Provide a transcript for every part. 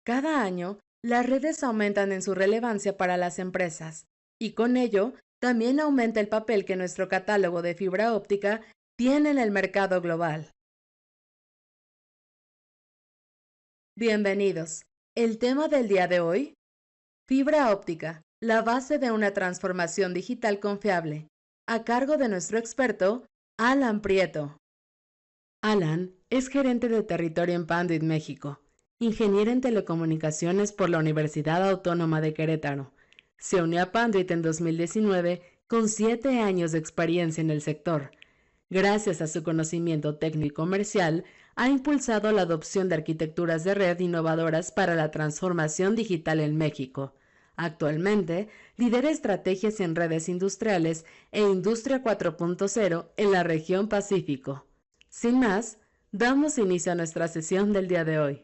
Cada año, las redes aumentan en su relevancia para las empresas y con ello también aumenta el papel que nuestro catálogo de fibra óptica tiene en el mercado global. Bienvenidos. El tema del día de hoy, fibra óptica, la base de una transformación digital confiable, a cargo de nuestro experto, Alan Prieto. Alan es gerente de territorio en Panduit, México, ingeniero en telecomunicaciones por la Universidad Autónoma de Querétaro. Se unió a Panduit en 2019 con 7 años de experiencia en el sector. Gracias a su conocimiento técnico y comercial, ha impulsado la adopción de arquitecturas de red innovadoras para la transformación digital en México. Actualmente, lidera estrategias en redes industriales e Industria 4.0 en la región Pacífico. Sin más, damos inicio a nuestra sesión del día de hoy.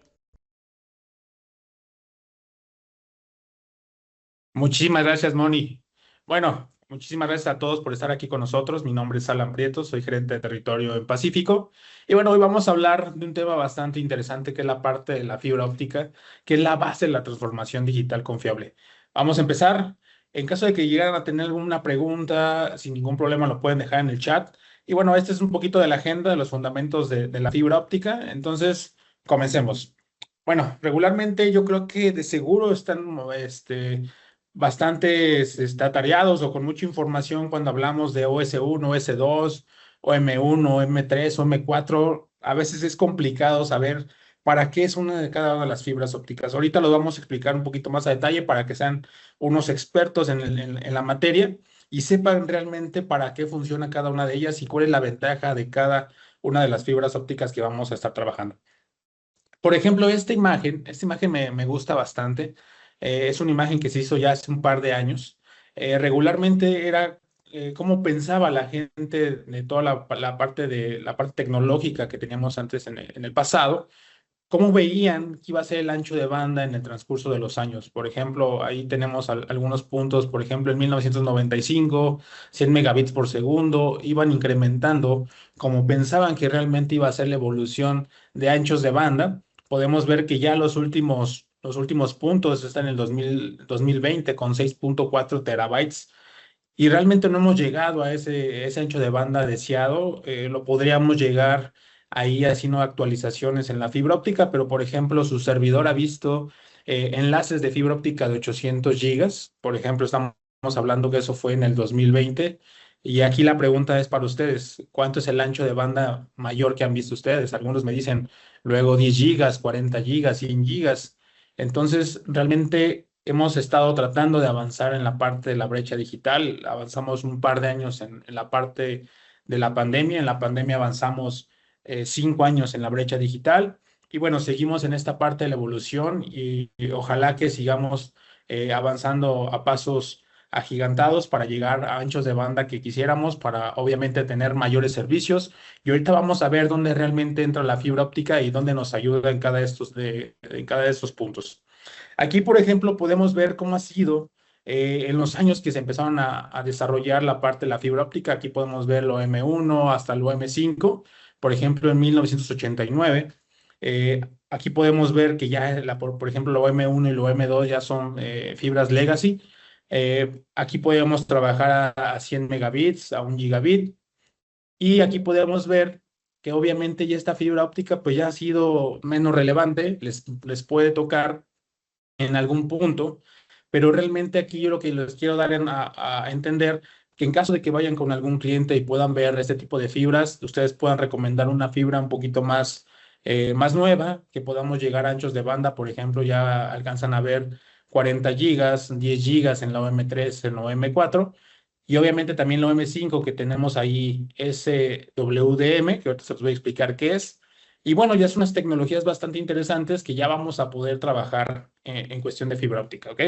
Muchísimas gracias, Moni. Bueno, muchísimas gracias a todos por estar aquí con nosotros. Mi nombre es Alan Prieto, soy gerente de territorio en Pacífico. Y bueno, hoy vamos a hablar de un tema bastante interesante que es la parte de la fibra óptica, que es la base de la transformación digital confiable. Vamos a empezar. En caso de que llegaran a tener alguna pregunta, sin ningún problema lo pueden dejar en el chat. Y bueno, este es un poquito de la agenda de los fundamentos de la fibra óptica. Entonces, comencemos. Bueno, regularmente yo creo que de seguro están bastante atareados o con mucha información cuando hablamos de OS1, OS2, OM1, OM3, OM4. A veces es complicado saber para qué es una de cada una de las fibras ópticas. Ahorita lo vamos a explicar un poquito más a detalle para que sean unos expertos en la materia y sepan realmente para qué funciona cada una de ellas y cuál es la ventaja de cada una de las fibras ópticas que vamos a estar trabajando. Por ejemplo, esta imagen me gusta bastante. Es una imagen que se hizo ya hace un par de años. Regularmente era cómo pensaba la gente de toda la parte tecnológica que teníamos antes en el pasado, cómo veían que iba a ser el ancho de banda en el transcurso de los años. Por ejemplo, ahí tenemos algunos puntos. Por ejemplo, en 1995, 100 megabits por segundo, iban incrementando como pensaban que realmente iba a ser la evolución de anchos de banda. Podemos ver que ya los últimos puntos están en el 2020 con 6.4 terabytes. Y realmente no hemos llegado a ese ancho de banda deseado. Lo podríamos llegar ahí haciendo actualizaciones en la fibra óptica, pero por ejemplo, su servidor ha visto enlaces de fibra óptica de 800 gigas. Por ejemplo, estamos hablando que eso fue en el 2020. Y aquí la pregunta es para ustedes, ¿cuánto es el ancho de banda mayor que han visto ustedes? Algunos me dicen luego 10 gigas, 40 gigas, 100 gigas. Entonces, realmente hemos estado tratando de avanzar en la parte de la brecha digital. Avanzamos un par de años en la parte de la pandemia. En la pandemia avanzamos 5 años en la brecha digital. Y bueno, seguimos en esta parte de la evolución y ojalá que sigamos avanzando a pasos agigantados para llegar a anchos de banda que quisiéramos, para obviamente tener mayores servicios. Y ahorita vamos a ver dónde realmente entra la fibra óptica y dónde nos ayuda en cada de estos puntos. Aquí, por ejemplo, podemos ver cómo ha sido en los años que se empezaron a desarrollar la parte de la fibra óptica. Aquí podemos ver lo M1 hasta lo M5, por ejemplo, en 1989. Aquí podemos ver que ya, por ejemplo, lo M1 y lo M2 ya son fibras legacy. Aquí podemos trabajar a 100 megabits, a 1 gigabit. Y aquí podemos ver que obviamente ya esta fibra óptica pues ya ha sido menos relevante, les puede tocar en algún punto, pero realmente aquí yo lo que les quiero dar a entender que en caso de que vayan con algún cliente y puedan ver este tipo de fibras, ustedes puedan recomendar una fibra un poquito más nueva, que podamos llegar a anchos de banda. Por ejemplo, ya alcanzan a ver 40 gigas, 10 gigas en la OM3, en la OM4, y obviamente también la OM5 que tenemos ahí, SWDM, que ahorita se los voy a explicar qué es. Y bueno, ya son unas tecnologías bastante interesantes que ya vamos a poder trabajar en cuestión de fibra óptica, ¿ok?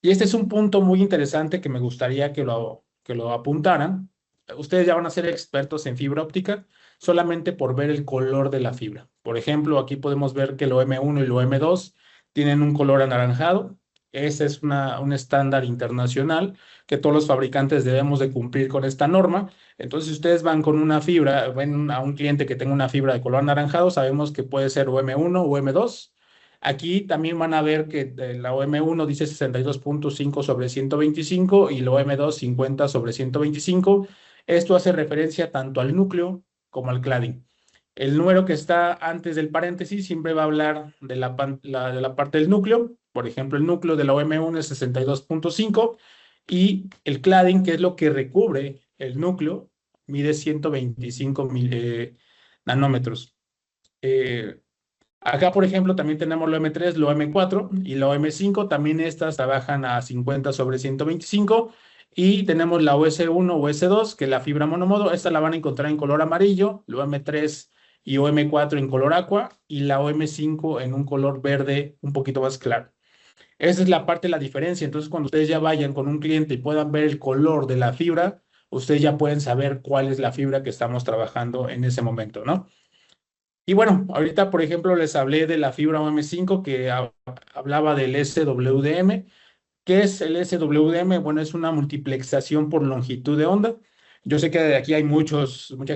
Y este es un punto muy interesante que me gustaría que lo apuntaran. Ustedes ya van a ser expertos en fibra óptica solamente por ver el color de la fibra. Por ejemplo, aquí podemos ver que lo M1 y lo M2 tienen un color anaranjado. Ese es un estándar internacional que todos los fabricantes debemos de cumplir con esta norma. Entonces, si ustedes van con una fibra, ven a un cliente que tenga una fibra de color anaranjado, sabemos que puede ser o M1 o M2. Aquí también van a ver que la OM1 dice 62.5 sobre 125 y la OM2 50 sobre 125. Esto hace referencia tanto al núcleo como al cladding. El número que está antes del paréntesis siempre va a hablar de de la parte del núcleo. Por ejemplo, el núcleo de la OM1 es 62.5 y el cladding, que es lo que recubre el núcleo, mide 125 nanómetros. Eh, Acá, por ejemplo, también tenemos la OM3, la OM4 y la OM5. También estas trabajan a 50 sobre 125. Y tenemos la OS1 o OS2, que es la fibra monomodo. Esta la van a encontrar en color amarillo, la OM3 y OM4 en color aqua y la OM5 en un color verde un poquito más claro. Esa es la parte de la diferencia. Entonces, cuando ustedes ya vayan con un cliente y puedan ver el color de la fibra, ustedes ya pueden saber cuál es la fibra que estamos trabajando en ese momento, ¿no? Y bueno, ahorita, por ejemplo, les hablé de la fibra OM5 que hablaba del SWDM. ¿Qué es el SWDM? Bueno, es una multiplexación por longitud de onda. Yo sé que de aquí hay mucha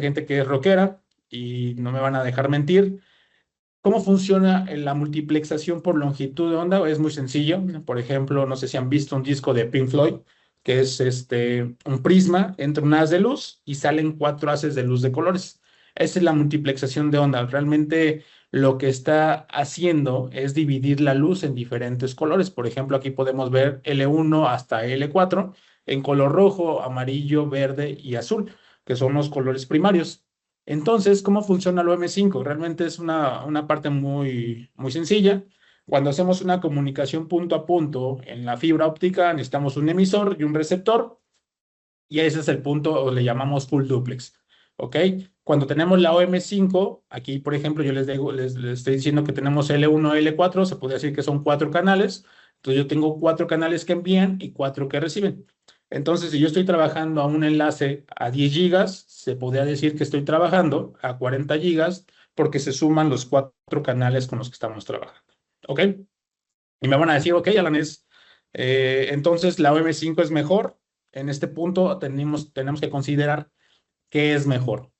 gente que es rockera y no me van a dejar mentir. ¿Cómo funciona la multiplexación por longitud de onda? Es muy sencillo. Por ejemplo, no sé si han visto un disco de Pink Floyd, que es un prisma, entra un haz de luz y salen cuatro haces de luz de colores. Esa es la multiplexación de onda. Realmente lo que está haciendo es dividir la luz en diferentes colores. Por ejemplo, aquí podemos ver L1 hasta L4 en color rojo, amarillo, verde y azul, que son los colores primarios. Entonces, ¿cómo funciona el OM5? Realmente es una parte muy sencilla. Cuando hacemos una comunicación punto a punto en la fibra óptica, necesitamos un emisor y un receptor, y ese es el punto, o le llamamos full duplex. ¿Ok? Cuando tenemos la OM5, aquí, por ejemplo, yo les estoy diciendo que tenemos L1, L4, se puede decir que son cuatro canales. Entonces, yo tengo cuatro canales que envían y cuatro que reciben. Entonces, si yo estoy trabajando a un enlace a 10 gigas, se podría decir que estoy trabajando a 40 gigas porque se suman los cuatro canales con los que estamos trabajando. ¿Ok? Y me van a decir, ok, Alanis, entonces la OM5 es mejor. En este punto tenemos que considerar qué es mejor.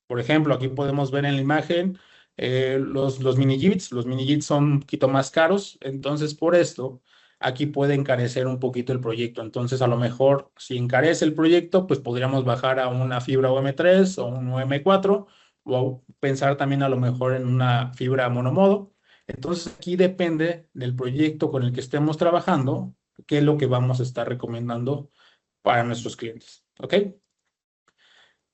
Por ejemplo, aquí podemos ver en la imagen los mini jits. Los mini jits son un poquito más caros, entonces por esto aquí puede encarecer un poquito el proyecto. Entonces, a lo mejor si encarece el proyecto, pues podríamos bajar a una fibra OM3 o un OM4 o pensar también a lo mejor en una fibra monomodo. Entonces, aquí depende del proyecto con el que estemos trabajando, qué es lo que vamos a estar recomendando para nuestros clientes. ¿Ok?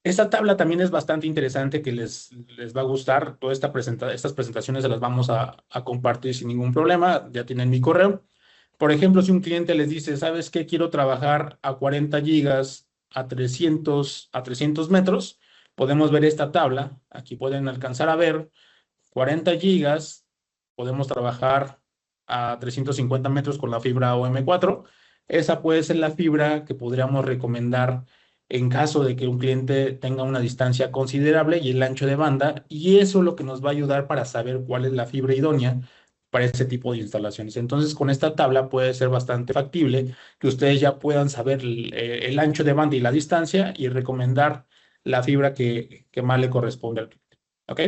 Esta tabla también es bastante interesante que les va a gustar. Estas presentaciones se las vamos a compartir sin ningún problema. Ya tienen mi correo. Por ejemplo, si un cliente les dice, ¿sabes qué? Quiero trabajar a 40 gigas a 300 metros. Podemos ver esta tabla. Aquí pueden alcanzar a ver 40 gigas. Podemos trabajar a 350 metros con la fibra OM4. Esa puede ser la fibra que podríamos recomendar en caso de que un cliente tenga una distancia considerable y el ancho de banda, y eso es lo que nos va a ayudar para saber cuál es la fibra idónea para ese tipo de instalaciones. Entonces, con esta tabla puede ser bastante factible que ustedes ya puedan saber el ancho de banda y la distancia y recomendar la fibra que más le corresponde al cliente. ¿Ok?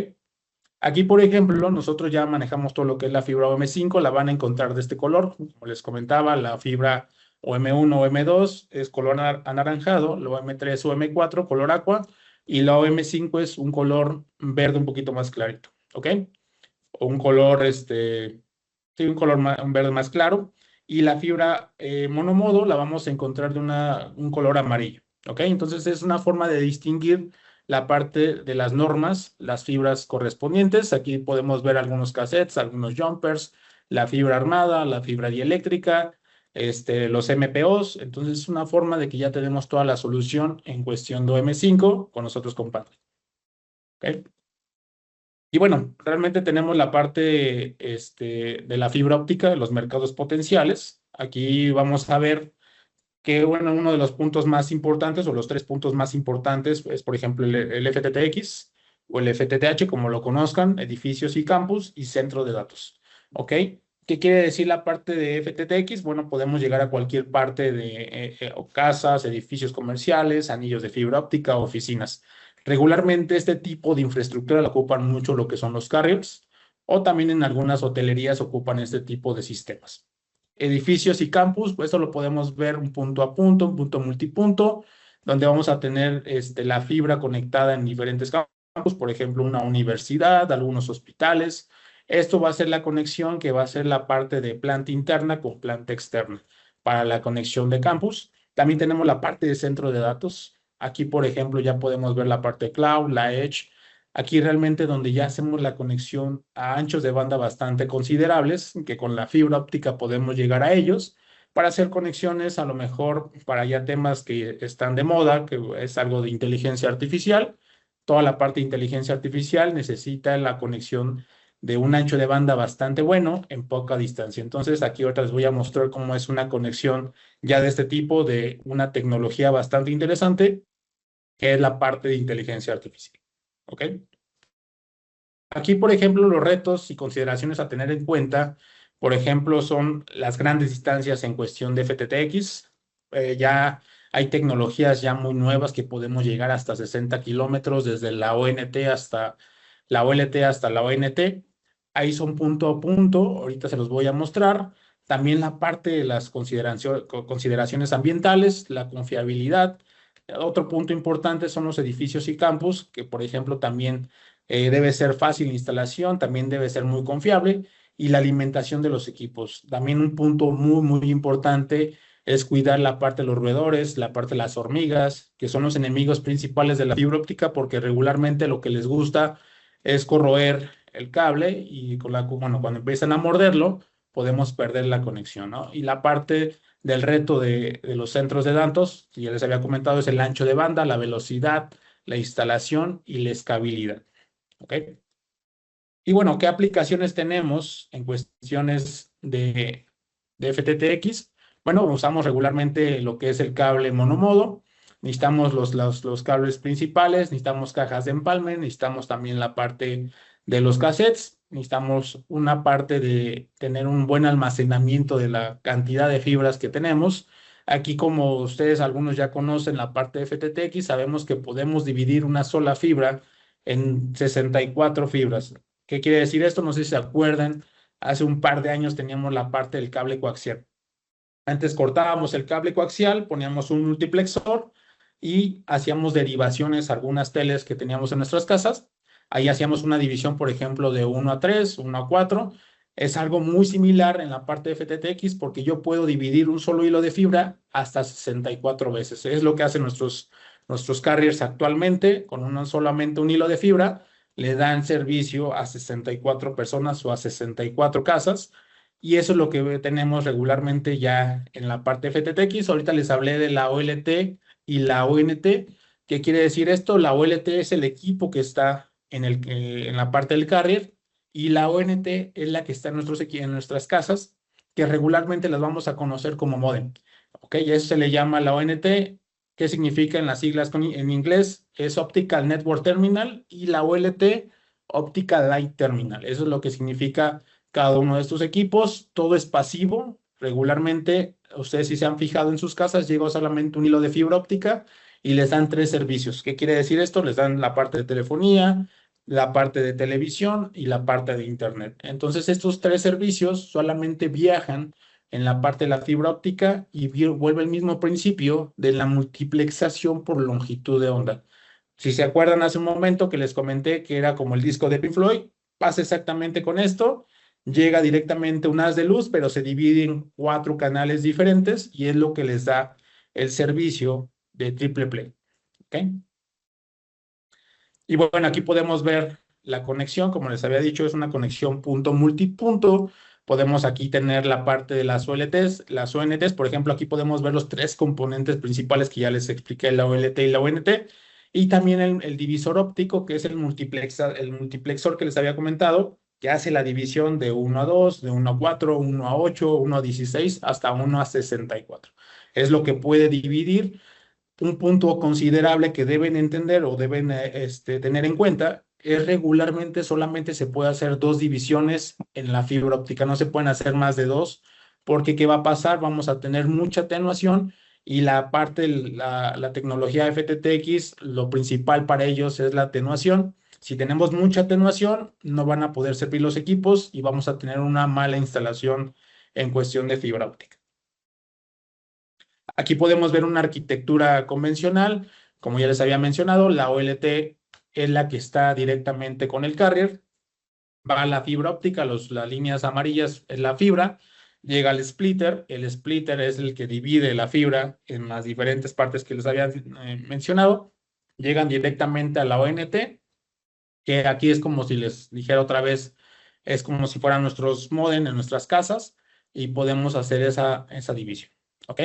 Aquí, por ejemplo, nosotros ya manejamos todo lo que es la fibra OM5, la van a encontrar de este color. Como les comentaba, la fibra OM1, OM2 es color anaranjado, la OM3, OM4, color aqua, y la OM5 es un color verde un poquito más clarito, ¿ok? O un color, sí, un verde más claro. Y la fibra monomodo la vamos a encontrar de un color amarillo, ¿ok? Entonces es una forma de distinguir la parte de las normas, las fibras correspondientes. Aquí podemos ver algunos cassettes, algunos jumpers, la fibra armada, la fibra dieléctrica, los MPOs. Entonces es una forma de que ya tenemos toda la solución en cuestión de OM5 con nosotros compadres. ¿Ok? Y bueno, realmente tenemos la parte de la fibra óptica de los mercados potenciales. Aquí vamos a ver que bueno, uno de los puntos más importantes o los tres puntos más importantes es, por ejemplo, el FTTX o el FTTH, como lo conozcan, edificios y campus y centro de datos. ¿Ok? ¿Qué quiere decir la parte de FTTX? Bueno, podemos llegar a cualquier parte de o casas, edificios comerciales, anillos de fibra óptica, oficinas. Regularmente este tipo de infraestructura la ocupan mucho lo que son los carriers o también en algunas hotelerías ocupan este tipo de sistemas. Edificios y campus, pues eso lo podemos ver un punto a punto, un punto multipunto, donde vamos a tener la fibra conectada en diferentes campus, por ejemplo, una universidad, algunos hospitales. Esto va a ser la conexión que va a ser la parte de planta interna con planta externa para la conexión de campus. También tenemos la parte de centro de datos. Aquí, por ejemplo, ya podemos ver la parte de cloud, la edge. Aquí realmente donde ya hacemos la conexión a anchos de banda bastante considerables, que con la fibra óptica podemos llegar a ellos para hacer conexiones, a lo mejor para ya temas que están de moda, que es algo de inteligencia artificial. Toda la parte de inteligencia artificial necesita la conexión de un ancho de banda bastante bueno en poca distancia. Entonces, aquí ahorita les voy a mostrar cómo es una conexión ya de este tipo, de una tecnología bastante interesante, que es la parte de inteligencia artificial. ¿Ok? Aquí, por ejemplo, los retos y consideraciones a tener en cuenta, por ejemplo, son las grandes distancias en cuestión de FTTX. Ya hay tecnologías ya muy nuevas que podemos llegar hasta 60 kilómetros desde la ONT hasta la OLT hasta la ONT. Ahí son punto a punto, ahorita se los voy a mostrar. También la parte de las consideraciones ambientales, la confiabilidad. Otro punto importante son los edificios y campus, que por ejemplo también debe ser fácil la instalación, también debe ser muy confiable y la alimentación de los equipos. También un punto muy importante es cuidar la parte de los roedores, la parte de las hormigas, que son los enemigos principales de la fibra óptica porque regularmente lo que les gusta es corroer el cable y bueno, cuando empiezan a morderlo podemos perder la conexión, ¿no? Y la parte del reto de los centros de datos, que ya les había comentado, es el ancho de banda, la velocidad, la instalación y la escalabilidad. ¿Ok? Y bueno, ¿qué aplicaciones tenemos en cuestiones de FTTX? Bueno, usamos regularmente lo que es el cable monomodo, necesitamos los cables principales, necesitamos cajas de empalme, necesitamos también la parte de los cassettes, necesitamos una parte de tener un buen almacenamiento de la cantidad de fibras que tenemos. Aquí, como ustedes algunos ya conocen la parte de FTTX, sabemos que podemos dividir una sola fibra en 64 fibras. ¿Qué quiere decir esto? No sé si se acuerdan, hace un par de años teníamos la parte del cable coaxial. Antes cortábamos el cable coaxial, poníamos un multiplexor y hacíamos derivaciones a algunas teles que teníamos en nuestras casas. Ahí hacíamos una división, por ejemplo, de 1 a 3, 1 a 4. Es algo muy similar en la parte de FTTX porque yo puedo dividir un solo hilo de fibra hasta 64 veces. Es lo que hacen nuestros carriers actualmente, con solamente un hilo de fibra, le dan servicio a 64 personas o a 64 casas. Y eso es lo que tenemos regularmente ya en la parte FTTX. Ahorita les hablé de la OLT y la ONT. ¿Qué quiere decir esto? La OLT es el equipo que está en la parte del carrier y la ONT es la que está en nuestras casas, que regularmente las vamos a conocer como modem. ¿Ok? Y eso se le llama la ONT. ¿Qué significa en las siglas en inglés? Es Optical Network Terminal y la OLT, Optical Light Terminal. Eso es lo que significa cada uno de estos equipos. Todo es pasivo. Regularmente, ustedes si se han fijado en sus casas, llega solamente un hilo de fibra óptica y les dan 3 servicios. ¿Qué quiere decir esto? Les dan la parte de telefonía, la parte de televisión y la parte de internet. Entonces, estos 3 servicios solamente viajan en la parte de la fibra óptica y vuelve el mismo principio de la multiplexación por longitud de onda. Si se acuerdan hace un momento que les comenté que era como el disco de Pink Floyd, pasa exactamente con esto. Llega directamente un haz de luz, pero se divide en 4 canales diferentes y es lo que les da el servicio de triple play. ¿Ok? Y bueno, aquí podemos ver la conexión, como les había dicho, es una conexión punto multipunto. Podemos aquí tener la parte de las OLTs, las ONTs, por ejemplo, aquí podemos ver los 3 componentes principales que ya les expliqué, la OLT y la ONT, y también el divisor óptico, que es el multiplexor que les había comentado, que hace la división de 1 a 2, de 1 a 4, 1 a 8, 1 a 16, hasta 1 a 64. Es lo que puede dividir. Un punto considerable que deben entender o deben tener en cuenta es regularmente solamente se puede hacer 2 divisiones en la fibra óptica, no se pueden hacer más de 2, porque ¿qué va a pasar? Vamos a tener mucha atenuación y la parte, la tecnología FTTX, lo principal para ellos es la atenuación. Si tenemos mucha atenuación, no van a poder servir los equipos y vamos a tener una mala instalación en cuestión de fibra óptica. Aquí podemos ver una arquitectura convencional. Como ya les había mencionado, la OLT es la que está directamente con el carrier. Va a la fibra óptica, las líneas amarillas es la fibra. Llega al splitter. El splitter es el que divide la fibra en las diferentes partes que les había mencionado. Llegan directamente a la ONT, que aquí es como si les dijera otra vez, es como si fueran nuestros modem en nuestras casas y podemos hacer esa división. ¿Ok?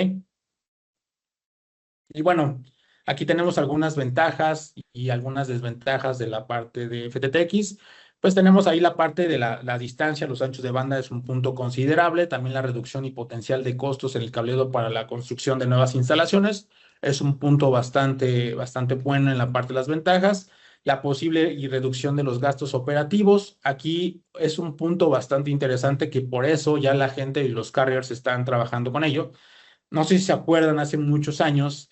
Y bueno, aquí tenemos algunas ventajas y algunas desventajas de la parte de FTTX. Pues tenemos ahí la parte de la distancia, los anchos de banda es un punto considerable, también la reducción y potencial de costos en el cableado para la construcción de nuevas instalaciones es un punto bastante bueno en la parte de las ventajas. La posible y reducción de los gastos operativos, aquí es un punto bastante interesante que por eso ya la gente y los carriers están trabajando con ello. No sé si se acuerdan, hace muchos años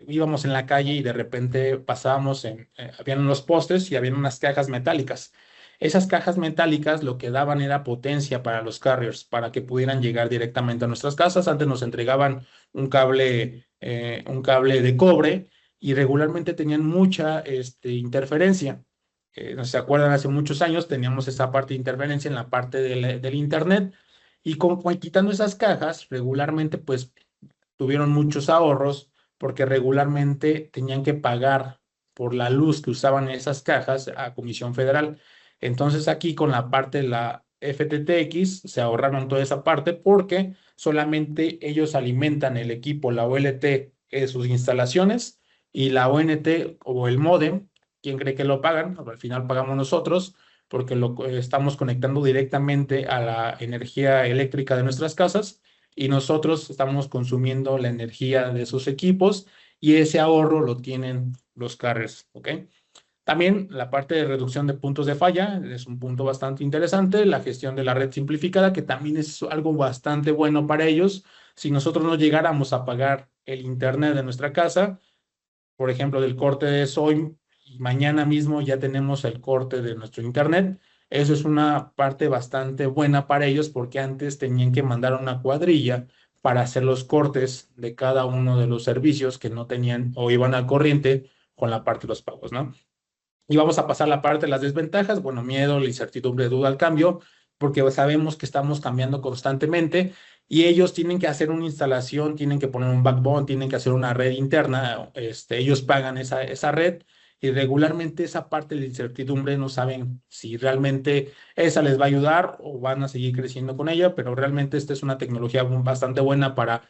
íbamos en la calle y de repente pasábamos habían unos postes y habían unas cajas metálicas. Esas cajas metálicas lo que daban era potencia para los carriers, para que pudieran llegar directamente a nuestras casas. Antes nos entregaban un cable de cobre y regularmente tenían mucha interferencia. No sé si se acuerdan, hace muchos años teníamos esa parte de interferencia en la parte del internet y quitando esas cajas, regularmente pues tuvieron muchos ahorros porque regularmente tenían que pagar por la luz que usaban en esas cajas a Comisión Federal. Entonces aquí con la parte de la FTTX se ahorraron toda esa parte porque solamente ellos alimentan el equipo, la OLT, sus instalaciones y la ONT o el módem, ¿quién cree que lo pagan? Al final pagamos nosotros porque lo estamos conectando directamente a la energía eléctrica de nuestras casas y nosotros estamos consumiendo la energía de esos equipos y ese ahorro lo tienen los carriers, ¿ok? También la parte de reducción de puntos de falla es un punto bastante interesante, la gestión de la red simplificada, que también es algo bastante bueno para ellos. Si nosotros no llegáramos a pagar el internet de nuestra casa, por ejemplo, del corte de hoy y mañana mismo ya tenemos el corte de nuestro internet. Eso es una parte bastante buena para ellos porque antes tenían que mandar una cuadrilla para hacer los cortes de cada uno de los servicios que no tenían o iban al corriente con la parte de los pagos, ¿no? Y vamos a pasar la parte de las desventajas, bueno, miedo, la incertidumbre, duda al cambio, porque sabemos que estamos cambiando constantemente y ellos tienen que hacer una instalación, tienen que poner un backbone, tienen que hacer una red interna, ellos pagan esa red y regularmente esa parte de la incertidumbre no saben si realmente esa les va a ayudar o van a seguir creciendo con ella, pero realmente esta es una tecnología bastante buena para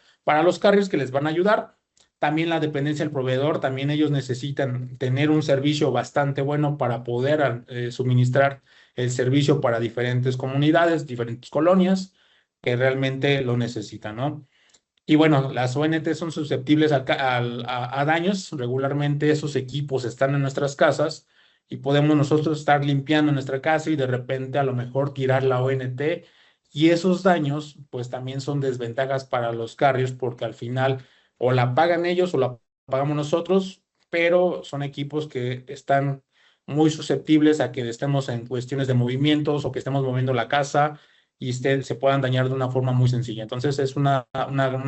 los carriers que les van a ayudar. También la dependencia del proveedor, también ellos necesitan tener un servicio bastante bueno para poder suministrar el servicio para diferentes comunidades, diferentes colonias que realmente lo necesitan, ¿no? Y bueno, las ONT son susceptibles a daños. Regularmente esos equipos están en nuestras casas y podemos nosotros estar limpiando nuestra casa y de repente a lo mejor tirar la ONT y esos daños pues también son desventajas para los carriers porque al final o la pagan ellos o la pagamos nosotros, pero son equipos que están muy susceptibles a que estemos en cuestiones de movimientos o que estemos moviendo la casa y se puedan dañar de una forma muy sencilla. Entonces es una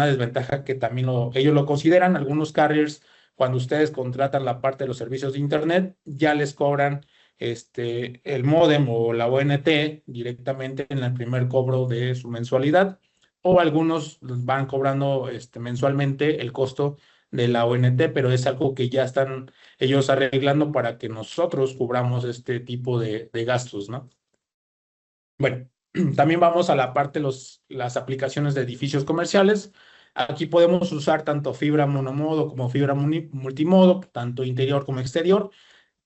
desventaja que también ellos lo consideran. Algunos carriers, cuando ustedes contratan la parte de los servicios de Internet, ya les cobran el módem o la ONT directamente en el primer cobro de su mensualidad, o algunos van cobrando mensualmente el costo de la ONT, pero es algo que ya están ellos arreglando para que nosotros cubramos este tipo de gastos, ¿no? Bueno, también vamos a la parte de las aplicaciones de edificios comerciales. Aquí podemos usar tanto fibra monomodo como fibra multimodo, tanto interior como exterior.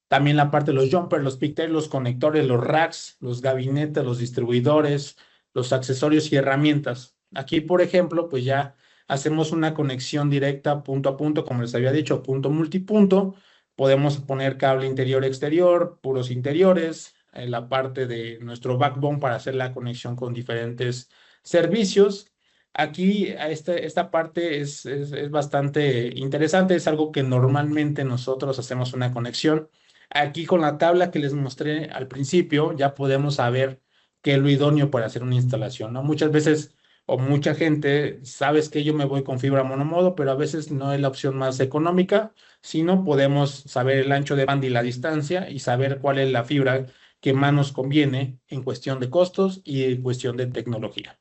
También la parte de los jumpers, los pigtails, los conectores, los racks, los gabinetes, los distribuidores, los accesorios y herramientas. Aquí, por ejemplo, pues ya hacemos una conexión directa punto a punto, como les había dicho, punto multipunto. Podemos poner cable interior-exterior, puros interiores, en la parte de nuestro backbone para hacer la conexión con diferentes servicios. Aquí esta parte es bastante interesante, es algo que normalmente nosotros hacemos una conexión Aquí con la tabla que les mostré al principio ya podemos saber qué es lo idóneo para hacer una instalación, ¿no? Muchas veces o mucha gente, sabes que yo me voy con fibra monomodo, pero a veces no es la opción más económica, sino podemos saber el ancho de banda y la distancia y saber cuál es la fibra que más nos conviene en cuestión de costos y en cuestión de tecnología.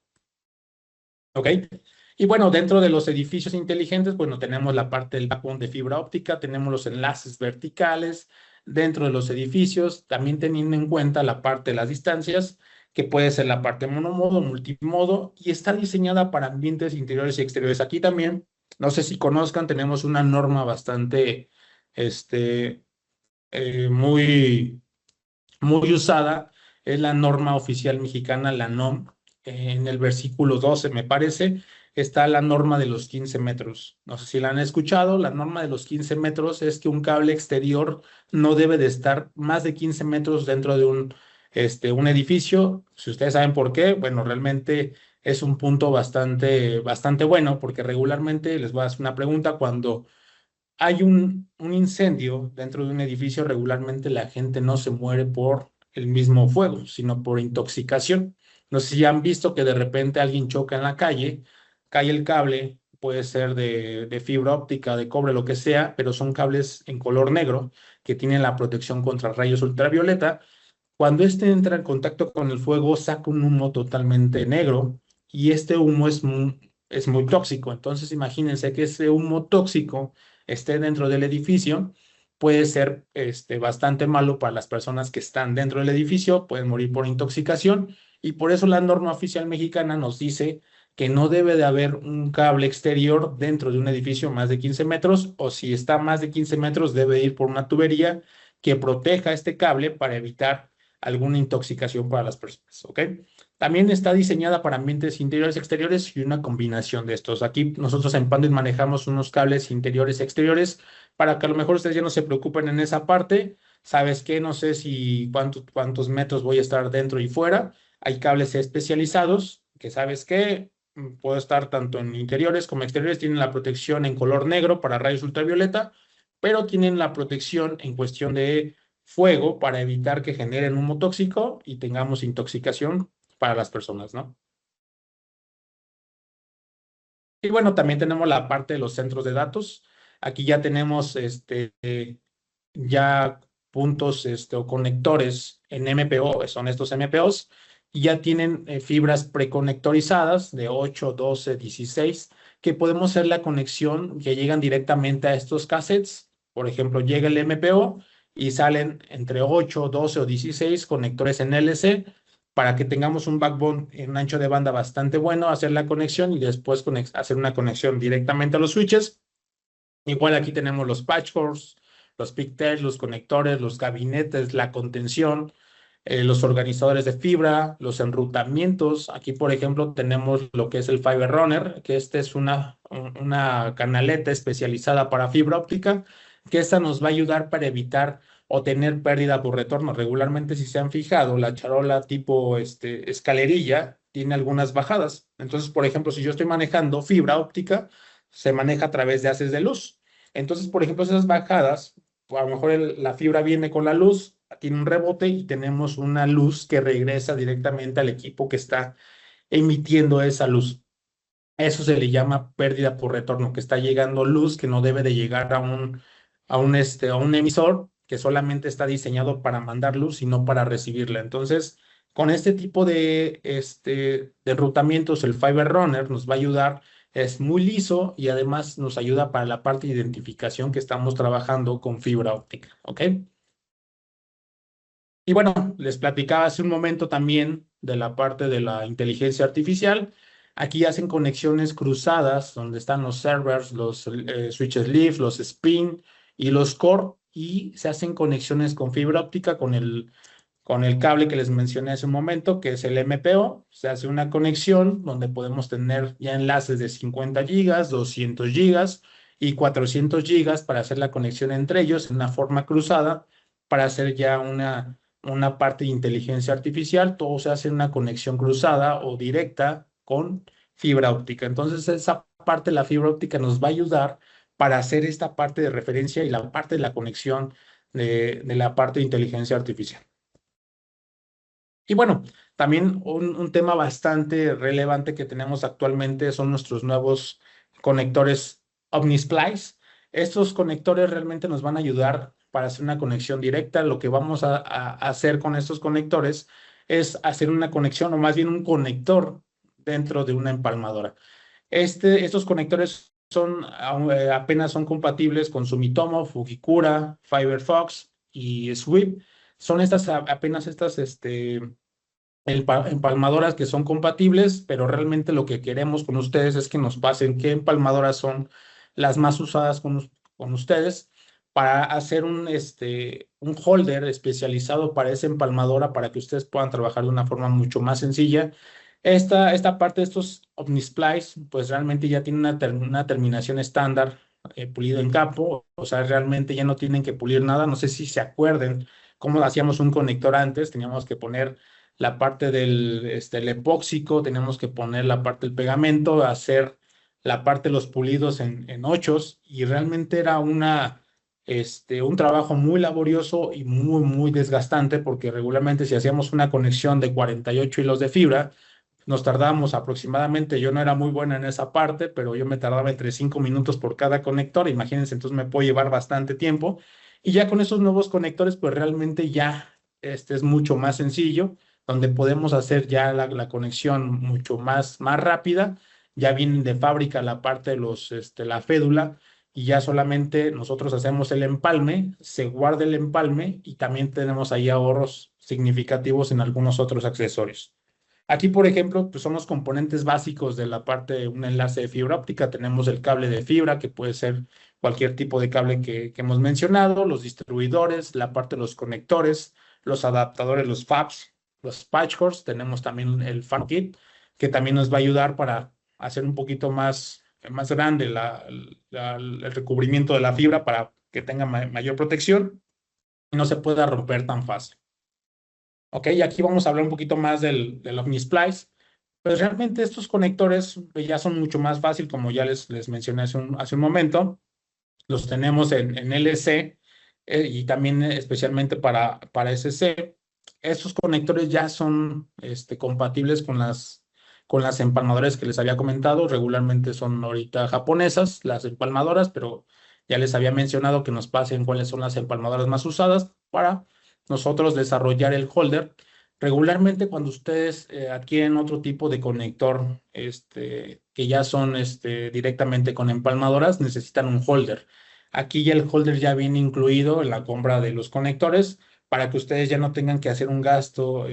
¿Ok? Y bueno, dentro de los edificios inteligentes, bueno, tenemos la parte del backbone de fibra óptica, tenemos los enlaces verticales dentro de los edificios, también teniendo en cuenta la parte de las distancias, que puede ser la parte monomodo, multimodo, y está diseñada para ambientes interiores y exteriores. Aquí también, no sé si conozcan, tenemos una norma bastante, este, muy muy usada, es la norma oficial mexicana, la NOM. En el versículo 12, me parece, está la norma de los 15 metros. No sé si la han escuchado. La norma de los 15 metros es que un cable exterior no debe de estar más de 15 metros dentro de un edificio. Si ustedes saben por qué, bueno, realmente es un punto bastante bueno, porque regularmente les voy a hacer una pregunta. Cuando hay un incendio dentro de un edificio, regularmente la gente no se muere por el mismo fuego, sino por intoxicación. No sé si han visto que de repente alguien choca en la calle, cae el cable, puede ser de fibra óptica, de cobre, lo que sea, pero son cables en color negro que tienen la protección contra rayos ultravioleta. Cuando este entra en contacto con el fuego, saca un humo totalmente negro y este humo es muy tóxico. Entonces, imagínense que ese humo tóxico esté dentro del edificio, puede ser bastante malo para las personas que están dentro del edificio, pueden morir por intoxicación y por eso la norma oficial mexicana nos dice que no debe de haber un cable exterior dentro de un edificio más de 15 metros o si está más de 15 metros debe ir por una tubería que proteja este cable para evitar alguna intoxicación para las personas, ¿ok? También está diseñada para ambientes interiores y exteriores y una combinación de estos. Aquí nosotros en Panduit manejamos unos cables interiores y exteriores para que a lo mejor ustedes ya no se preocupen en esa parte. ¿Sabes qué? No sé si cuántos metros voy a estar dentro y fuera. Hay cables especializados que sabes qué, puedo estar tanto en interiores como exteriores. Tienen la protección en color negro para rayos ultravioleta, pero tienen la protección en cuestión de fuego para evitar que generen humo tóxico y tengamos intoxicación para las personas, ¿no? Y bueno, también tenemos la parte de los centros de datos. Aquí ya tenemos ya puntos o conectores en MPO, son estos MPOs, y ya tienen fibras preconectorizadas de 8, 12, 16, que podemos hacer la conexión que llegan directamente a estos cassettes. Por ejemplo, llega el MPO y salen entre 8, 12 o 16 conectores en LC para que tengamos un backbone en ancho de banda bastante bueno, hacer la conexión y después hacer una conexión directamente a los switches. Igual aquí tenemos los patch cores, los pigtails, los conectores, los gabinetes, la contención, los organizadores de fibra, los enrutamientos. Aquí, por ejemplo, tenemos lo que es el Fiber Runner, que este es una canaleta especializada para fibra óptica, que esta nos va a ayudar para evitar o tener pérdida por retorno. Regularmente, si se han fijado, la charola tipo escalerilla tiene algunas bajadas. Entonces, por ejemplo, si yo estoy manejando fibra óptica, se maneja a través de haces de luz. Entonces, por ejemplo, esas bajadas, pues, a lo mejor la fibra viene con la luz, tiene un rebote y tenemos una luz que regresa directamente al equipo que está emitiendo esa luz. Eso se le llama pérdida por retorno, que está llegando luz que no debe de llegar a un emisor que solamente está diseñado para mandar luz y no para recibirla. Entonces, con este tipo de enrutamientos, el Fiber Runner nos va a ayudar, es muy liso y además nos ayuda para la parte de identificación que estamos trabajando con fibra óptica, ¿ok? Y bueno, les platicaba hace un momento también de la parte de la inteligencia artificial. Aquí hacen conexiones cruzadas donde están los servers, los switches leaf, los spin y los core y se hacen conexiones con fibra óptica con el cable que les mencioné hace un momento, que es el MPO. Se hace una conexión donde podemos tener ya enlaces de 50 gigas, 200 gigas y 400 gigas para hacer la conexión entre ellos en una forma cruzada para hacer ya una parte de inteligencia artificial. Todo se hace en una conexión cruzada o directa con fibra óptica. Entonces, esa parte de la fibra óptica nos va a ayudar para hacer esta parte de referencia y la parte de la conexión de la parte de inteligencia artificial. Y bueno, también un tema bastante relevante que tenemos actualmente son nuestros nuevos conectores OmniSplice. Estos conectores realmente nos van a ayudar para hacer una conexión directa. Lo que vamos a hacer con estos conectores es hacer una conexión o más bien un conector dentro de una empalmadora. Estos conectores apenas son compatibles con Sumitomo, Fujikura, Fiberfox y Swift. Son apenas estas empalmadoras que son compatibles, pero realmente lo que queremos con ustedes es que nos pasen qué empalmadoras son las más usadas con ustedes para hacer un holder especializado para esa empalmadora para que ustedes puedan trabajar de una forma mucho más sencilla. Esta parte de estos OmniSplice, pues realmente ya tiene una terminación estándar, pulido en campo, o sea, realmente ya no tienen que pulir nada. No sé si se acuerden cómo hacíamos un conector antes, teníamos que poner la parte el epóxico, teníamos que poner la parte del pegamento, hacer la parte de los pulidos en ochos, y realmente era un trabajo muy laborioso y muy desgastante, porque regularmente si hacíamos una conexión de 48 hilos de fibra, nos tardábamos aproximadamente, yo no era muy buena en esa parte, pero yo me tardaba entre 5 minutos por cada conector, imagínense, entonces me puede llevar bastante tiempo. Y ya con esos nuevos conectores, pues realmente ya es mucho más sencillo, donde podemos hacer ya la conexión mucho más rápida. Ya vienen de fábrica la parte de la fédula, y ya solamente nosotros hacemos el empalme, se guarda el empalme, y también tenemos ahí ahorros significativos en algunos otros accesorios. Aquí, por ejemplo, pues son los componentes básicos de la parte de un enlace de fibra óptica. Tenemos el cable de fibra, que puede ser cualquier tipo de cable que hemos mencionado, los distribuidores, la parte de los conectores, los adaptadores, los FABs, los patch cords. Tenemos también el fan kit, que también nos va a ayudar para hacer un poquito más grande el recubrimiento de la fibra para que tenga mayor protección y no se pueda romper tan fácil. Ok, y aquí vamos a hablar un poquito más del OmniSplice. Pues realmente estos conectores ya son mucho más fácil, como ya les mencioné hace un momento. Los tenemos en LC, y también especialmente para SC. Estos conectores ya son compatibles con las empalmadoras que les había comentado. Regularmente son ahorita japonesas las empalmadoras, pero ya les había mencionado que nos pasen cuáles son las empalmadoras más usadas para nosotros desarrollar el holder. Regularmente cuando ustedes adquieren otro tipo de conector, que ya son directamente con empalmadoras, necesitan un holder. Aquí ya el holder ya viene incluido en la compra de los conectores, para que ustedes ya no tengan que hacer un gasto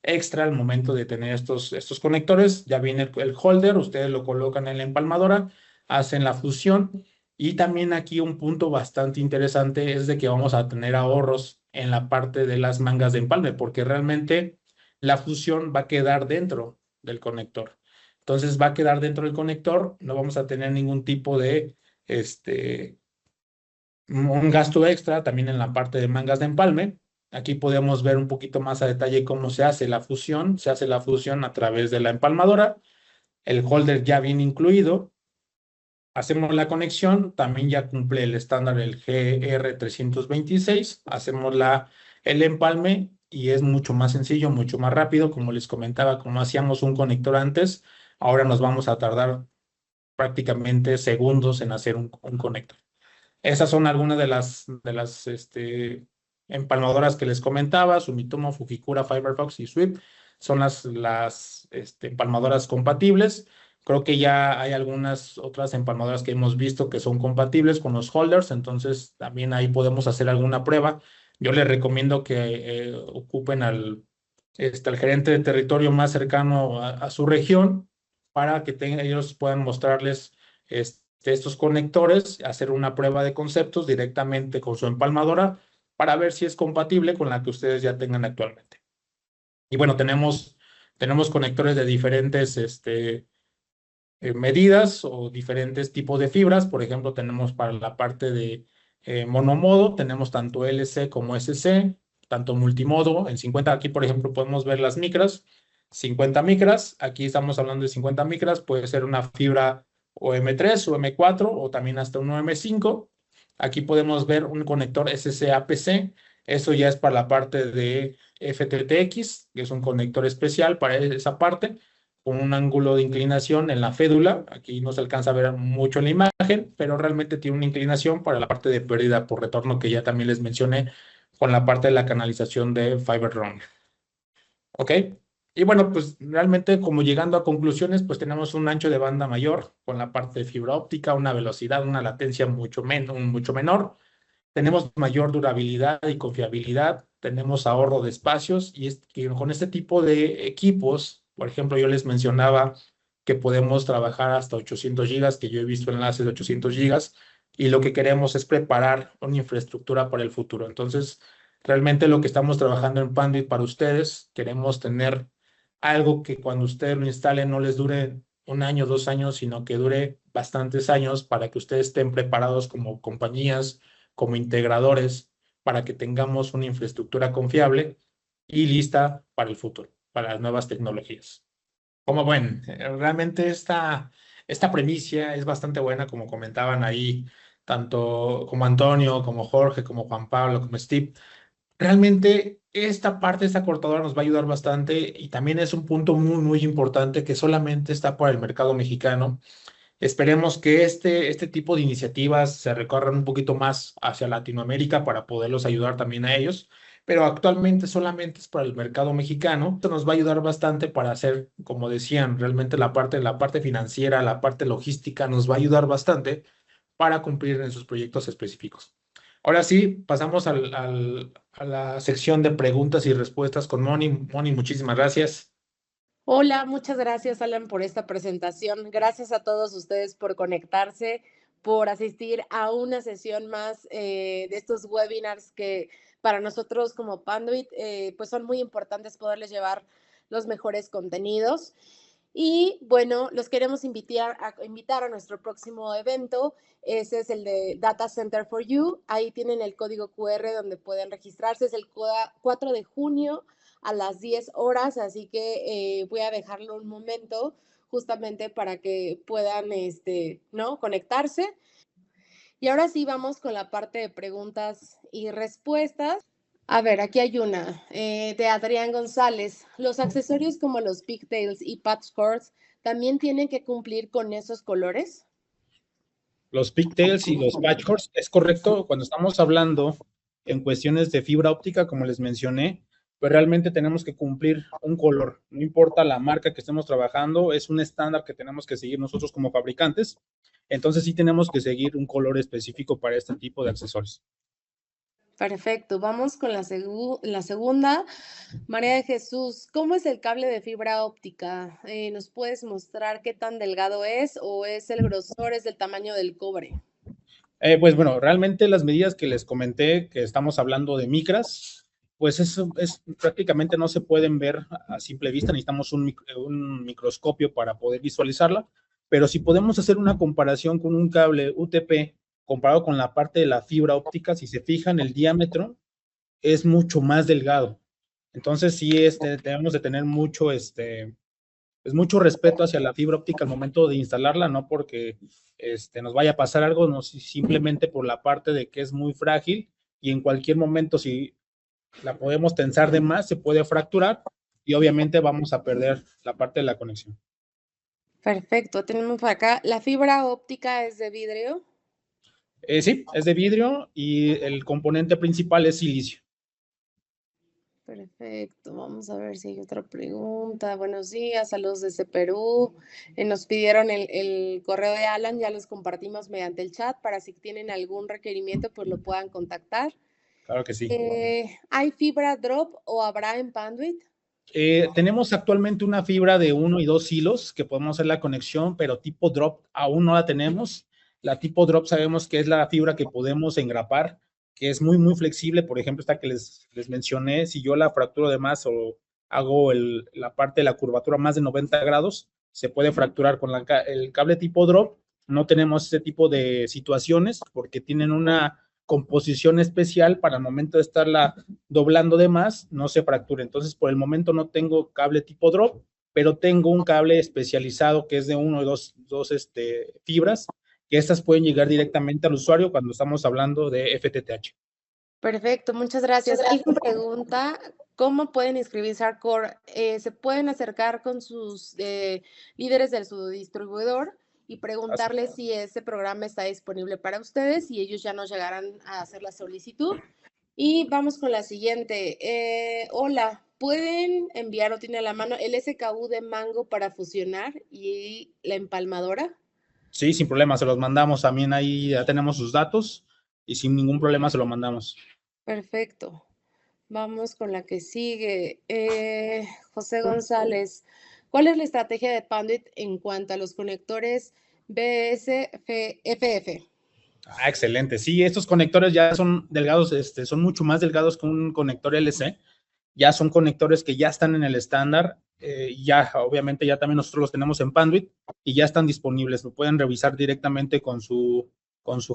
extra al momento de tener estos conectores. Ya viene el holder, ustedes lo colocan en la empalmadora, hacen la fusión. Y también aquí un punto bastante interesante es de que vamos a tener ahorros en la parte de las mangas de empalme, porque realmente la fusión va a quedar dentro del conector. Entonces va a quedar dentro del conector, no vamos a tener ningún tipo de un gasto extra también en la parte de mangas de empalme. Aquí podemos ver un poquito más a detalle cómo se hace la fusión. Se hace la fusión a través de la empalmadora. El holder ya viene incluido. Hacemos la conexión, también ya cumple el estándar el GR326. Hacemos el empalme y es mucho más sencillo, mucho más rápido. Como les comentaba, como hacíamos un conector antes, ahora nos vamos a tardar prácticamente segundos en hacer un conector. Esas son algunas de las empalmadoras que les comentaba: Sumitomo, Fujikura, Fiberfox y Swift. Son las empalmadoras compatibles. Creo que ya hay algunas otras empalmadoras que hemos visto que son compatibles con los holders, entonces también ahí podemos hacer alguna prueba. Yo les recomiendo que ocupen al gerente de territorio más cercano a su región, para que ellos puedan mostrarles estos conectores, hacer una prueba de conceptos directamente con su empalmadora para ver si es compatible con la que ustedes ya tengan actualmente. Y bueno, tenemos conectores de diferentes medidas o diferentes tipos de fibras. Por ejemplo, tenemos para la parte de monomodo, tenemos tanto LC como SC, tanto multimodo. En 50, aquí por ejemplo podemos ver las micras, 50 micras. Aquí estamos hablando de 50 micras, puede ser una fibra o M3 o M4 o también hasta un M5. Aquí podemos ver un conector SSAPC. Eso ya es para la parte de FTTX, que es un conector especial para esa parte, con un ángulo de inclinación en la fédula. Aquí no se alcanza a ver mucho en la imagen, pero realmente tiene una inclinación para la parte de pérdida por retorno que ya también les mencioné con la parte de la canalización de Fiber Run. ¿Ok? Y bueno, pues realmente como llegando a conclusiones, pues tenemos un ancho de banda mayor con la parte de fibra óptica, una velocidad, una latencia mucho menor. Tenemos mayor durabilidad y confiabilidad, tenemos ahorro de espacios y con este tipo de equipos, por ejemplo, yo les mencionaba que podemos trabajar hasta 800 gigas, que yo he visto enlaces de 800 gigas, y lo que queremos es preparar una infraestructura para el futuro. Entonces, realmente lo que estamos trabajando en Panduit para ustedes, queremos tener algo que cuando ustedes lo instalen no les dure un año, 2 años, sino que dure bastantes años para que ustedes estén preparados como compañías, como integradores, para que tengamos una infraestructura confiable y lista para el futuro, para las nuevas tecnologías. Como ven, realmente esta premisa es bastante buena, como comentaban ahí, tanto como Antonio, como Jorge, como Juan Pablo, como Steve. Realmente esta parte, esta cortadora nos va a ayudar bastante y también es un punto muy importante que solamente está para el mercado mexicano. Esperemos que este tipo de iniciativas se recorran un poquito más hacia Latinoamérica para poderlos ayudar también a ellos, pero actualmente solamente es para el mercado mexicano. Esto nos va a ayudar bastante para hacer, como decían, realmente la parte financiera, la parte logística nos va a ayudar bastante para cumplir en sus proyectos específicos. Ahora sí, pasamos a la sección de preguntas y respuestas con Moni. Moni, muchísimas gracias. Hola, muchas gracias, Alan, por esta presentación. Gracias a todos ustedes por conectarse, por asistir a una sesión más de estos webinars que para nosotros como Panduit pues son muy importantes poderles llevar los mejores contenidos. Y bueno, los queremos invitar a nuestro próximo evento. Ese es el de Data Center for You. Ahí tienen el código QR donde pueden registrarse. Es el 4 de junio a las 10 horas, así que voy a dejarlo un momento justamente para que puedan ¿no? conectarse. Y ahora sí vamos con la parte de preguntas y respuestas. A ver, aquí hay una de Adrián González. ¿Los accesorios como los pigtails y patchcords también tienen que cumplir con esos colores? Los pigtails y los patchcords, es correcto, cuando estamos hablando en cuestiones de fibra óptica, como les mencioné, pues realmente tenemos que cumplir un color, no importa la marca que estemos trabajando, es un estándar que tenemos que seguir nosotros como fabricantes, entonces sí tenemos que seguir un color específico para este tipo de accesorios. Perfecto, vamos con la segunda. María de Jesús, ¿cómo es el cable de fibra óptica? ¿Nos puedes mostrar qué tan delgado es o es el grosor, es del tamaño del cobre? Pues bueno, realmente las medidas que les comenté, que estamos hablando de micras, pues eso es prácticamente no se pueden ver a simple vista, necesitamos un microscopio para poder visualizarla, pero si podemos hacer una comparación con un cable UTP comparado con la parte de la fibra óptica, si se fijan, el diámetro es mucho más delgado. Entonces sí, debemos de tener pues mucho respeto hacia la fibra óptica al momento de instalarla, no porque nos vaya a pasar algo, no, simplemente por la parte de que es muy frágil y en cualquier momento si la podemos tensar de más se puede fracturar y obviamente vamos a perder la parte de la conexión. Perfecto, tenemos por acá, ¿la fibra óptica es de vidrio? Sí, es de vidrio y el componente principal es silicio. Perfecto, vamos a ver si hay otra pregunta. Buenos días, saludos desde Perú. Nos pidieron el correo de Alan, ya los compartimos mediante el chat para si tienen algún requerimiento, pues lo puedan contactar. Claro que sí. ¿Hay fibra drop o habrá en Panduit? Tenemos actualmente una fibra de 1 y 2 hilos que podemos hacer la conexión, pero tipo drop aún no la tenemos. La tipo drop sabemos que es la fibra que podemos engrapar, que es muy flexible. Por ejemplo, esta que les mencioné, si yo la fracturo de más o hago la parte de la curvatura más de 90 grados, se puede fracturar con el cable tipo drop. No tenemos ese tipo de situaciones porque tienen una composición especial para el momento de estarla doblando de más, no se fracture. Entonces, por el momento no tengo cable tipo drop, pero tengo un cable especializado que es de 1 y 2 fibras que estas pueden llegar directamente al usuario cuando estamos hablando de FTTH. Perfecto, muchas gracias. Alguien pregunta, ¿cómo pueden inscribirse a Core? Se pueden acercar con sus líderes de su distribuidor y preguntarles si ese programa está disponible para ustedes y ellos ya nos llegarán a hacer la solicitud. Y vamos con la siguiente. Hola, ¿pueden enviar o tiene a la mano el SKU de Mango para fusionar y la empalmadora? Sí, sin problema, se los mandamos. También ahí ya tenemos sus datos y sin ningún problema se lo mandamos. Perfecto. Vamos con la que sigue. José González, ¿cuál es la estrategia de Panduit en cuanto a los conectores BSFF? Excelente. Sí, estos conectores ya son delgados, son mucho más delgados que un conector LC. Ya son conectores que ya están en el estándar. Ya, obviamente, ya también nosotros los tenemos en Panduit y ya están disponibles. Lo pueden revisar directamente con su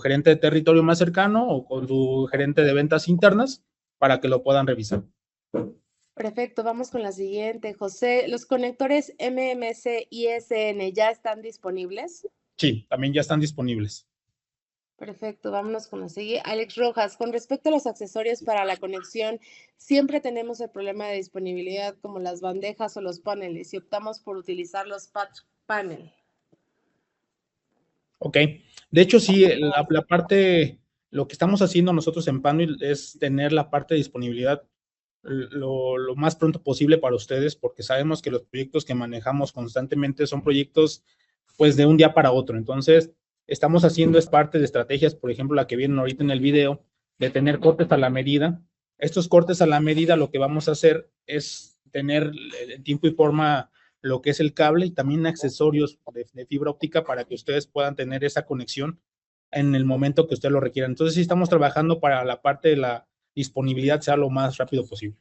gerente de territorio más cercano o con su gerente de ventas internas para que lo puedan revisar. Perfecto, vamos con la siguiente. José, ¿los conectores MMC y SN ya están disponibles? Sí, también ya están disponibles. Perfecto, vámonos con la siguiente. Alex Rojas, con respecto a los accesorios para la conexión, siempre tenemos el problema de disponibilidad como las bandejas o los paneles y optamos por utilizar los patch panel. Ok, de hecho sí, la parte, lo que estamos haciendo nosotros en Panduit es tener la parte de disponibilidad lo más pronto posible para ustedes, porque sabemos que los proyectos que manejamos constantemente son proyectos pues de un día para otro. Entonces, estamos haciendo es parte de estrategias, por ejemplo, la que vienen ahorita en el video, de tener cortes a la medida. Estos cortes a la medida lo que vamos a hacer es tener en tiempo y forma lo que es el cable y también accesorios de fibra óptica para que ustedes puedan tener esa conexión en el momento que ustedes lo requieran. Entonces, sí estamos trabajando para la parte de la disponibilidad sea lo más rápido posible.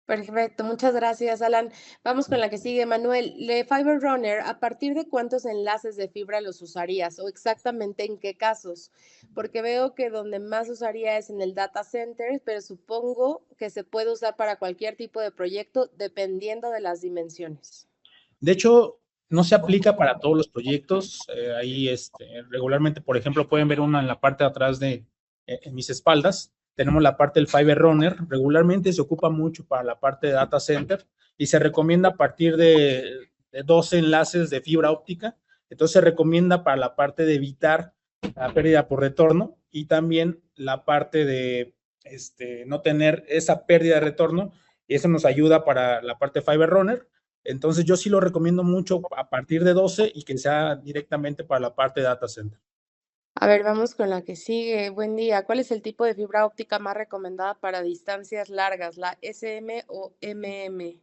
Perfecto, muchas gracias, Alan. Vamos con la que sigue, Manuel. De Fiber Runner, ¿a partir de cuántos enlaces de fibra los usarías o exactamente en qué casos? Porque veo que donde más usaría es en el data center, pero supongo que se puede usar para cualquier tipo de proyecto dependiendo de las dimensiones. De hecho, no se aplica para todos los proyectos. Ahí regularmente, por ejemplo, pueden ver una en la parte de atrás de en mis espaldas. Tenemos la parte del Fiber Runner. Regularmente se ocupa mucho para la parte de data center y se recomienda a partir de 12 enlaces de fibra óptica. Entonces se recomienda para la parte de evitar la pérdida por retorno y también la parte de no tener esa pérdida de retorno, y eso nos ayuda para la parte de Fiber Runner. Entonces yo sí lo recomiendo mucho a partir de 12 y que sea directamente para la parte de data center. A ver, vamos con la que sigue. Buen día. ¿Cuál es el tipo de fibra óptica más recomendada para distancias largas, la SM o MM?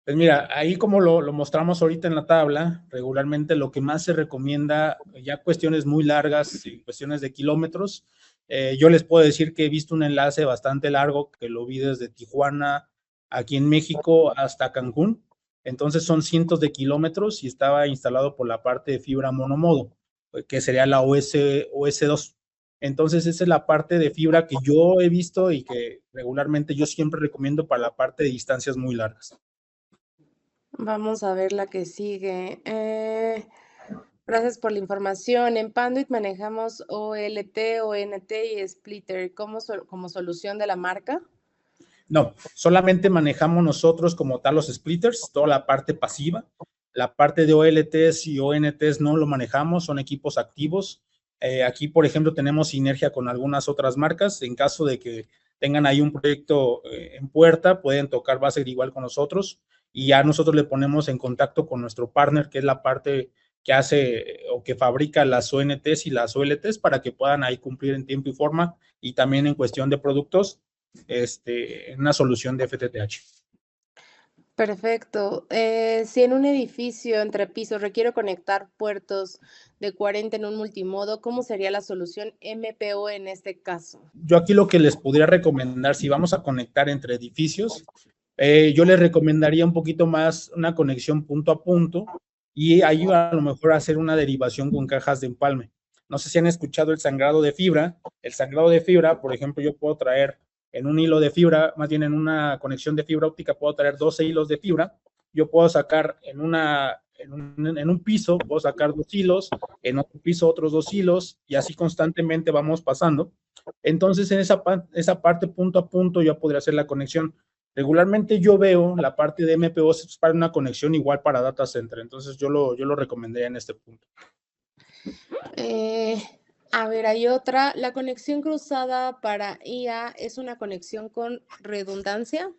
Pues mira, ahí como lo mostramos ahorita en la tabla, regularmente lo que más se recomienda, ya cuestiones muy largas y cuestiones de kilómetros, yo les puedo decir que he visto un enlace bastante largo que lo vi desde Tijuana, aquí en México, hasta Cancún. Entonces son cientos de kilómetros y estaba instalado por la parte de fibra monomodo, que sería la OS2. Entonces esa es la parte de fibra que yo he visto y que regularmente yo siempre recomiendo para la parte de distancias muy largas. Vamos a ver la que sigue. Gracias por la información. En Panduit manejamos OLT, ONT y Splitter como solución de la marca. No, solamente manejamos nosotros como tal los splitters, toda la parte pasiva. La parte de OLTs y ONTs no lo manejamos, son equipos activos. Aquí, por ejemplo, tenemos sinergia con algunas otras marcas. En caso de que tengan ahí un proyecto en puerta, pueden tocar base igual con nosotros y ya nosotros le ponemos en contacto con nuestro partner, que es la parte que hace o que fabrica las ONTs y las OLTs para que puedan ahí cumplir en tiempo y forma y también en cuestión de productos una solución de FTTH. Perfecto. Si en un edificio entre pisos requiero conectar puertos de 40 en un multimodo, ¿cómo sería la solución MPO en este caso? Yo aquí lo que les podría recomendar, si vamos a conectar entre edificios, yo les recomendaría un poquito más una conexión punto a punto y ahí a lo mejor hacer una derivación con cajas de empalme. No sé si han escuchado el sangrado de fibra. El sangrado de fibra, por ejemplo, yo puedo traer en un hilo de fibra, más bien en una conexión de fibra óptica, puedo traer 12 hilos de fibra. Yo puedo sacar en un piso, puedo sacar 2 hilos, en otro piso otros 2 hilos, y así constantemente vamos pasando. Entonces, en esa parte punto a punto yo podría hacer la conexión. Regularmente yo veo la parte de MPOs para una conexión igual para data center, entonces yo lo recomendaría en este punto. A ver, hay otra. ¿La conexión cruzada para IA es una conexión con redundancia?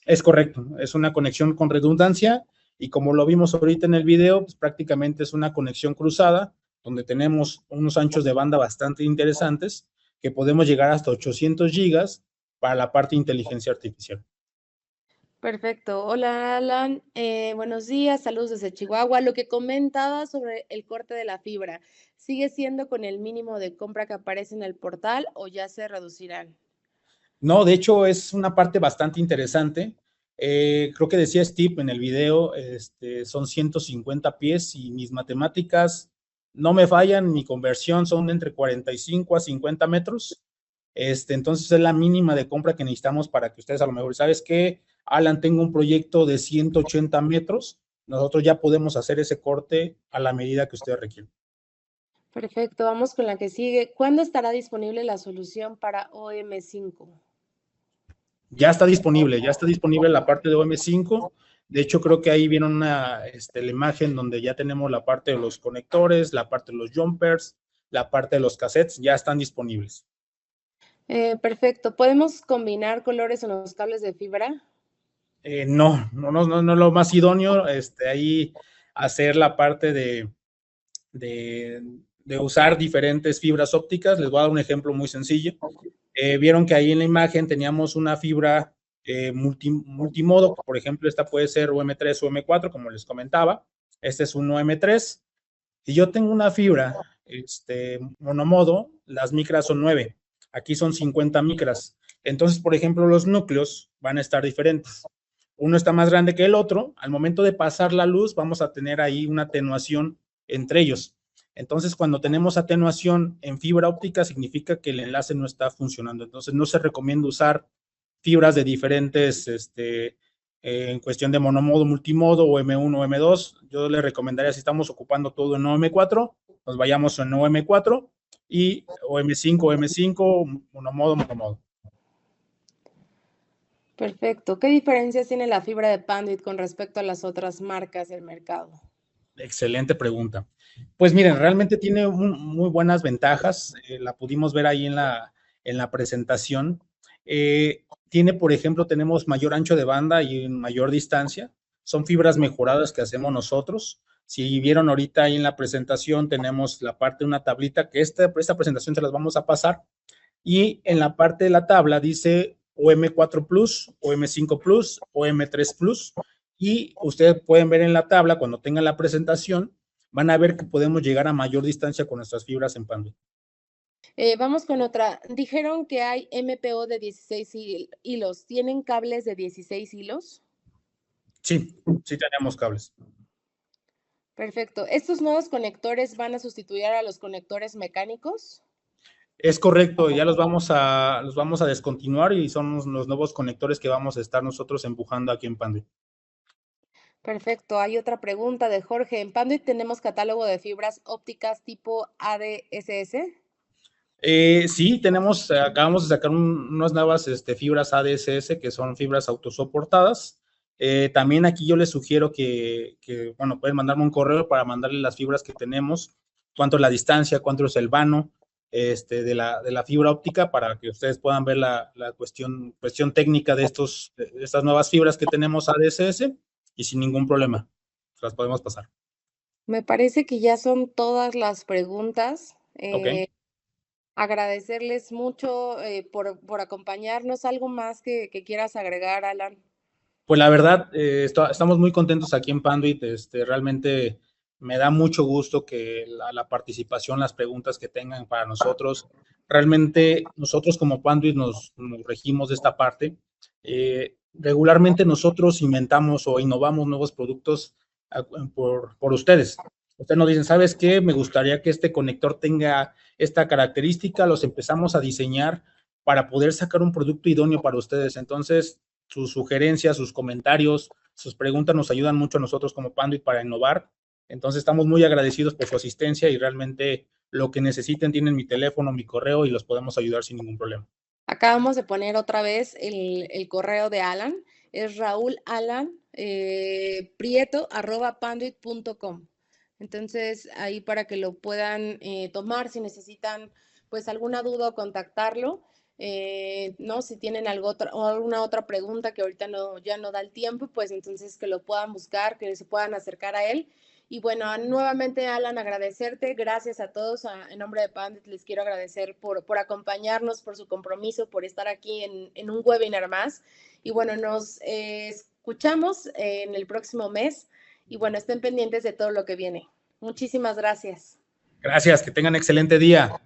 Es correcto, es una conexión con redundancia y como lo vimos ahorita en el video, pues prácticamente es una conexión cruzada donde tenemos unos anchos de banda bastante interesantes que podemos llegar hasta 800 gigas para la parte de inteligencia artificial. Perfecto. Hola, Alan. Buenos días, saludos desde Chihuahua. Lo que comentaba sobre el corte de la fibra, ¿sigue siendo con el mínimo de compra que aparece en el portal o ya se reducirán? No, de hecho es una parte bastante interesante. Creo que decía Steve en el video, son 150 pies y mis matemáticas no me fallan, mi conversión son entre 45 a 50 metros. Entonces es la mínima de compra que necesitamos para que ustedes a lo mejor, ¿sabes qué? Alan, tengo un proyecto de 180 metros, nosotros ya podemos hacer ese corte a la medida que ustedes requieren. Perfecto, vamos con la que sigue. ¿Cuándo estará disponible la solución para OM5? Ya está disponible la parte de OM5. De hecho, creo que ahí viene la imagen donde ya tenemos la parte de los conectores, la parte de los jumpers, la parte de los cassettes, ya están disponibles. Perfecto. ¿Podemos combinar colores en los cables de fibra? No, lo más idóneo, ahí hacer la parte de usar diferentes fibras ópticas. Les voy a dar un ejemplo muy sencillo. Vieron que ahí en la imagen teníamos una fibra multimodo, por ejemplo, esta puede ser OM3 o OM4, como les comentaba. Este es un OM3. Si yo tengo una fibra monomodo, las micras son 9. Aquí son 50 micras. Entonces, por ejemplo, los núcleos van a estar diferentes. Uno está más grande que el otro. Al momento de pasar la luz, vamos a tener ahí una atenuación entre ellos. Entonces, cuando tenemos atenuación en fibra óptica, significa que el enlace no está funcionando. Entonces, no se recomienda usar fibras de diferentes, en cuestión de monomodo, multimodo, o M1 o M2. Yo le recomendaría, si estamos ocupando todo en OM4, nos vayamos en OM4 y OM5, M5, monomodo. Perfecto. ¿Qué diferencias tiene la fibra de Panduit con respecto a las otras marcas del mercado? Excelente pregunta. Pues miren, realmente tiene muy buenas ventajas. La pudimos ver ahí en la presentación. Tiene, por ejemplo, tenemos mayor ancho de banda y mayor distancia. Son fibras mejoradas que hacemos nosotros. Si vieron ahorita ahí en la presentación, tenemos la parte de una tablita que esta presentación se las vamos a pasar. Y en la parte de la tabla dice OM4 Plus, OM5 Plus, OM3 Plus. Y ustedes pueden ver en la tabla, cuando tengan la presentación, van a ver que podemos llegar a mayor distancia con nuestras fibras en Panduit. Vamos con otra. Dijeron que hay MPO de 16 hilos. ¿Tienen cables de 16 hilos? Sí, sí tenemos cables. Perfecto. ¿Estos nuevos conectores van a sustituir a los conectores mecánicos? Es correcto, ya los vamos a descontinuar y son los nuevos conectores que vamos a estar nosotros empujando aquí en Panduit. Perfecto. Hay otra pregunta de Jorge. ¿En Panduit tenemos catálogo de fibras ópticas tipo ADSS? Sí, acabamos de sacar unas nuevas fibras ADSS que son fibras autosoportadas. También aquí yo les sugiero que, bueno, pueden mandarme un correo para mandarle las fibras que tenemos, cuánto es la distancia, cuánto es el vano de la fibra óptica, para que ustedes puedan ver la cuestión técnica de estas nuevas fibras que tenemos ADSS, y sin ningún problema las podemos pasar. Me parece que ya son todas las preguntas. Ok. Agradecerles mucho por acompañarnos. ¿Algo más que quieras agregar, Alan? Pues la verdad, estamos muy contentos aquí en Panduit. Realmente me da mucho gusto que la participación, las preguntas que tengan para nosotros. Realmente nosotros como Panduit nos regimos de esta parte. Regularmente nosotros inventamos o innovamos nuevos productos por ustedes. Ustedes nos dicen, ¿sabes qué? Me gustaría que este conector tenga esta característica. Los empezamos a diseñar para poder sacar un producto idóneo para ustedes. Entonces, sus sugerencias, sus comentarios, sus preguntas nos ayudan mucho a nosotros como Panduit para innovar. Entonces estamos muy agradecidos por su asistencia y realmente lo que necesiten tienen mi teléfono, mi correo y los podemos ayudar sin ningún problema. Acá vamos a poner otra vez el correo de Alan, es raulalprieto@panduit.com. Entonces, ahí para que lo puedan tomar, si necesitan pues alguna duda o contactarlo, ¿no? Si tienen o alguna otra pregunta que ahorita ya no da el tiempo, pues entonces que lo puedan buscar, que se puedan acercar a él. Y bueno, nuevamente, Alan, agradecerte. Gracias a todos. En nombre de Pandit les quiero agradecer por acompañarnos, por su compromiso, por estar aquí en un webinar más. Y bueno, nos escuchamos en el próximo mes. Y bueno, estén pendientes de todo lo que viene. Muchísimas gracias. Gracias, que tengan excelente día.